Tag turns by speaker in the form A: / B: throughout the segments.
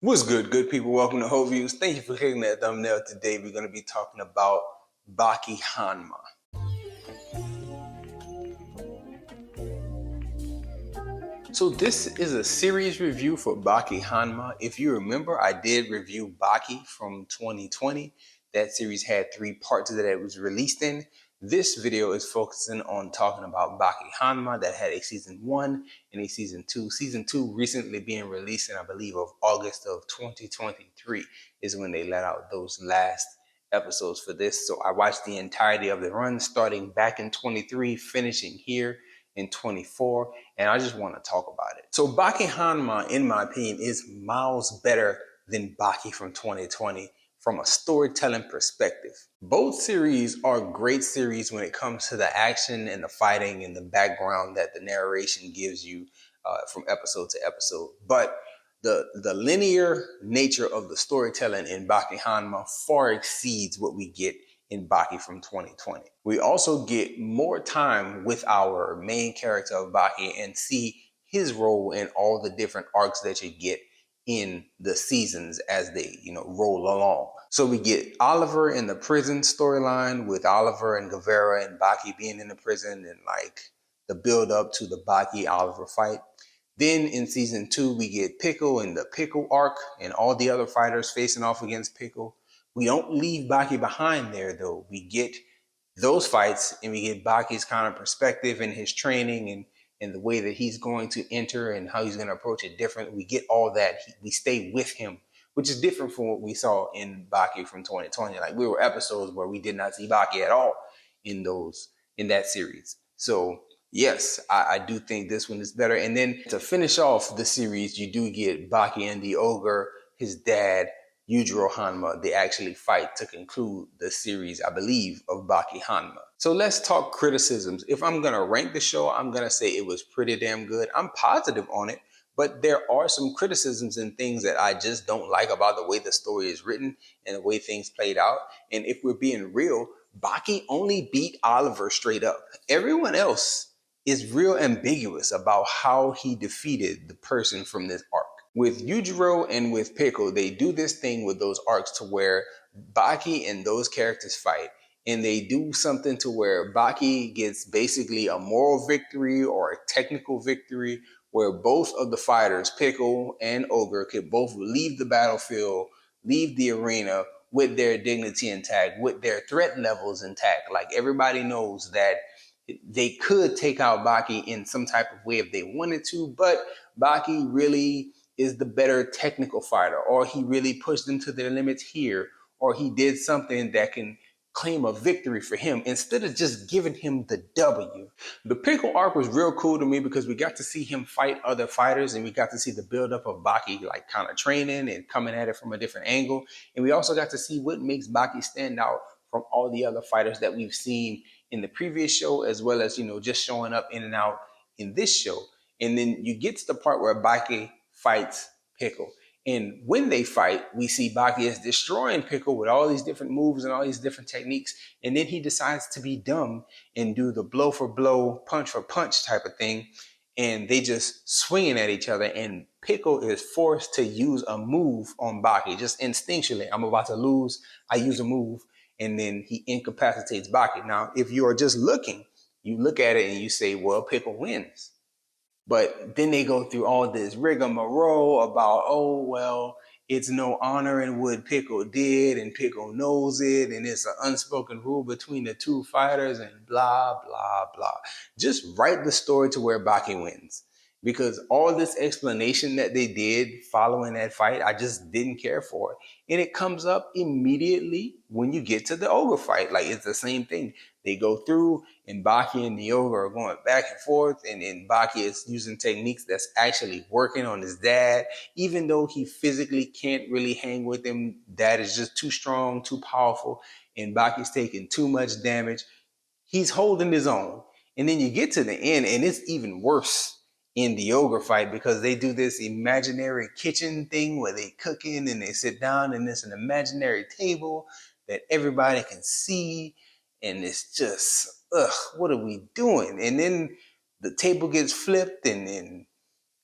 A: What's good people? Welcome to Whole Views. Thank you for clicking that thumbnail. Today we're going to be talking about Baki Hanma. So this is a series review for Baki Hanma. If you remember, I did review Baki from 2020. That series had 3 parts that it was released in. This video is focusing on talking about Baki Hanma that had a season 1 and a season 2. Season 2 recently being released in, I believe, of August of 2023 is when they let out those last episodes for this. So I watched the entirety of the run starting back in 23, finishing here in 24, and I just want to talk about it. So Baki Hanma, in my opinion, is miles better than Baki from 2020 from a storytelling perspective. Both series are great series when it comes to the action and the fighting and the background that the narration gives you from episode to episode. But the linear nature of the storytelling in Baki Hanma far exceeds what we get in Baki from 2020. We also get more time with our main character of Baki and see his role in all the different arcs that you get in the seasons as they, roll along. So we get Oliver in the prison storyline with Oliver and Guevara and Baki being in the prison and like the build up to the Baki Oliver fight. Then in season 2, we get Pickle and the Pickle Arc and all the other fighters facing off against Pickle. We don't leave Baki behind there, though. We get those fights and we get Baki's kind of perspective and his training and the way that he's going to enter and how he's going to approach it different. We get all that. We stay with him, which is different from what we saw in Baki from 2020. Like, we were episodes where we did not see Baki at all in that series. So yes, I do think this one is better. And then to finish off the series, you do get Baki and the Ogre, his dad, Yujiro Hanma. They actually fight to conclude the series, I believe, of Baki Hanma. So let's talk criticisms. If I'm going to rank the show, I'm going to say it was pretty damn good. I'm positive on it, but there are some criticisms and things that I just don't like about the way the story is written and the way things played out. And if we're being real, Baki only beat Oliver straight up. Everyone else is real ambiguous about how he defeated the person from this arc. With Yujiro and with Pickle, they do this thing with those arcs to where Baki and those characters fight, and they do something to where Baki gets basically a moral victory or a technical victory, where both of the fighters, Pickle and Ogre, could both leave the battlefield, leave the arena with their dignity intact, with their threat levels intact. Like, everybody knows that they could take out Baki in some type of way if they wanted to, but Baki really is the better technical fighter, or he really pushed them to their limits here, or he did something that can claim a victory for him instead of just giving him the W. The Pickle arc was real cool to me because we got to see him fight other fighters and we got to see the buildup of Baki like kind of training and coming at it from a different angle. And we also got to see what makes Baki stand out from all the other fighters that we've seen in the previous show, as well as, just showing up in and out in this show. And then you get to the part where Baki fights Pickle. And when they fight, we see Baki is destroying Pickle with all these different moves and all these different techniques. And then he decides to be dumb and do the blow for blow, punch for punch type of thing. And they just swinging at each other. And Pickle is forced to use a move on Baki, just instinctually. I'm about to lose. I use a move. And then he incapacitates Baki. Now, if you are just looking, you look at it and you say, well, Pickle wins. But then they go through all this rigmarole about, oh, well, it's no honor in what Pickle did, and Pickle knows it, and it's an unspoken rule between the two fighters, and blah, blah, blah. Just write the story to where Baki wins. Because all this explanation that they did following that fight, I just didn't care for it. And it comes up immediately when you get to the Ogre fight. Like, it's the same thing. They go through, and Baki and the Ogre are going back and forth, and Baki is using techniques that's actually working on his dad. Even though he physically can't really hang with him, dad is just too strong, too powerful, and Baki's taking too much damage. He's holding his own. And then you get to the end, and it's even worse in the Ogre fight because they do this imaginary kitchen thing where they cooking and they sit down and it's an imaginary table that everybody can see, and it's just, what are we doing? And then the table gets flipped and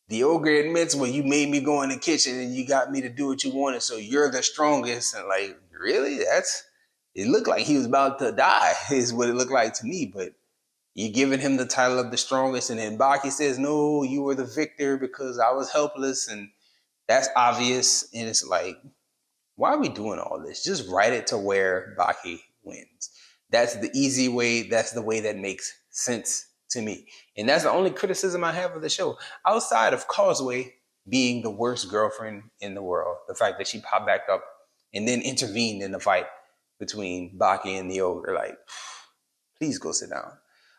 A: The ogre admits, well, you made me go in the kitchen and you got me to do what you wanted, so you're the strongest. And like, really? It looked like he was about to die, is what it looked like to me. But you're giving him the title of the strongest, and then Baki says, no, you were the victor because I was helpless, and that's obvious. And it's like, why are we doing all this? Just write it to where Baki wins. That's the easy way. That's the way that makes sense to me. And that's the only criticism I have of the show. Outside of Causeway being the worst girlfriend in the world, the fact that she popped back up and then intervened in the fight between Baki and the ogre. Like, please go sit down.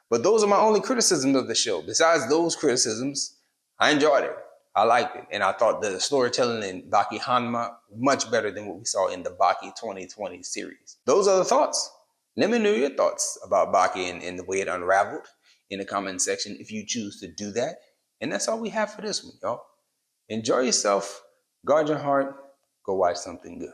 A: But those are my only criticisms of the show. Besides those criticisms, I enjoyed it. I liked it. And I thought the storytelling in Baki Hanma much better than what we saw in the Baki 2020 series. Those are the thoughts. Let me know your thoughts about Baki and the way it unraveled in the comment section if you choose to do that. And that's all we have for this one, y'all. Enjoy yourself. Guard your heart. Go watch something good.